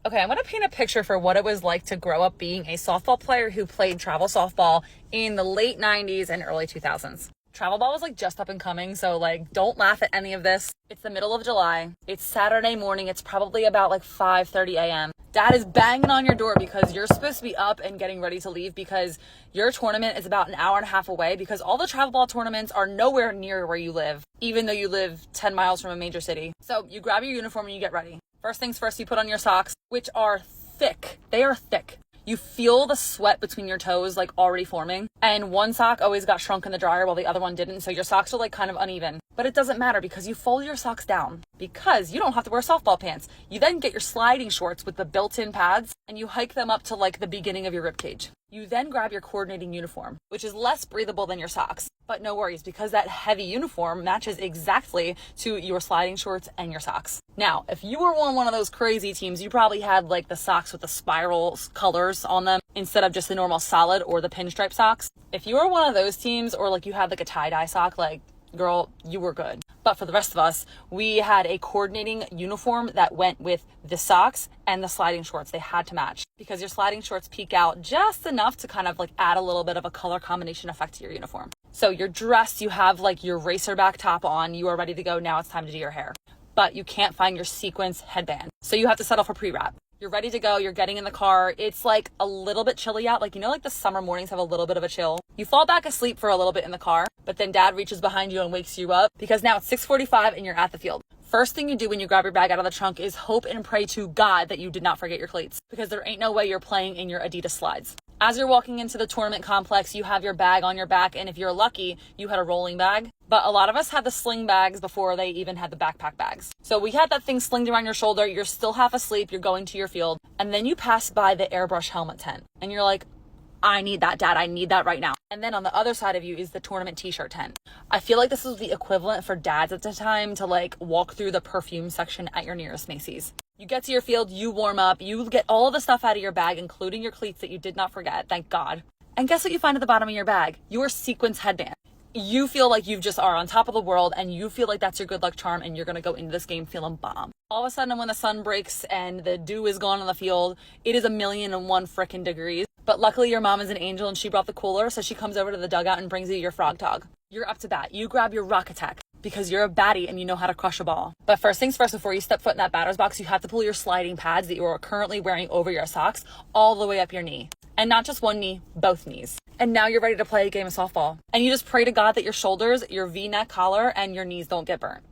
Okay, I'm going to paint a picture for what it was like to grow up being a softball player who played travel softball in the late 90s and early 2000s. Travel ball was like just up and coming, so like don't laugh at any of this. It's the middle of July. It's Saturday morning. It's probably about like 5:30 a.m. Dad is banging on your door because you're supposed to be up and getting ready to leave because your tournament is about an hour and a half away because all the travel ball tournaments are nowhere near where you live, even though you live 10 miles from a major city. So you grab your uniform and you get ready. First things first, you put on your socks, which are thick. They are thick. You feel the sweat between your toes like already forming, and one sock always got shrunk in the dryer while the other one didn't, so your socks are like kind of uneven. But it doesn't matter because you fold your socks down because you don't have to wear softball pants. You then get your sliding shorts with the built-in pads and you hike them up to like the beginning of your ribcage. You then grab your coordinating uniform, which is less breathable than your socks. But no worries, because that heavy uniform matches exactly to your sliding shorts and your socks. Now, if you were on one of those crazy teams, you probably had like the socks with the spiral colors on them instead of just the normal solid or the pinstripe socks. If you were one of those teams, or like you had like a tie-dye sock, like girl, you were good. But for the rest of us, we had a coordinating uniform that went with the socks and the sliding shorts. They had to match because your sliding shorts peek out just enough to kind of like add a little bit of a color combination effect to your uniform. So you're dressed, you have like your racerback top on, you are ready to go. Now it's time to do your hair. But you can't find your sequins headband. So you have to settle for pre-wrap. You're ready to go. You're getting in the car. It's like a little bit chilly out. Like, you know, like the summer mornings have a little bit of a chill. You fall back asleep for a little bit in the car, but then dad reaches behind you and wakes you up because now it's 6:45 and you're at the field. First thing you do when you grab your bag out of the trunk is hope and pray to God that you did not forget your cleats because there ain't no way you're playing in your Adidas slides. As you're walking into the tournament complex, you have your bag on your back, and if you're lucky, you had a rolling bag. But a lot of us had the sling bags before they even had the backpack bags. So we had that thing slinged around your shoulder, you're still half asleep, you're going to your field, and then you pass by the airbrush helmet tent, and you're like, I need that, Dad, I need that right now. And then on the other side of you is the tournament t-shirt tent. I feel like this was the equivalent for dads at the time to like walk through the perfume section at your nearest Macy's. You get to your field, you warm up, you get all the stuff out of your bag, including your cleats that you did not forget, thank God. And guess what you find at the bottom of your bag? Your sequins headband. You feel like you just are on top of the world and you feel like that's your good luck charm and you're going to go into this game feeling bomb. All of a sudden when the sun breaks and the dew is gone on the field, it is 1,000,001 frickin' degrees. But luckily your mom is an angel and she brought the cooler, so she comes over to the dugout and brings you your frog tog. You're up to bat. You grab your rock attack because you're a baddie and you know how to crush a ball. But first things first, before you step foot in that batter's box, you have to pull your sliding pads that you are currently wearing over your socks all the way up your knee. And not just one knee, both knees. And now you're ready to play a game of softball. And you just pray to God that your shoulders, your V-neck collar, and your knees don't get burnt.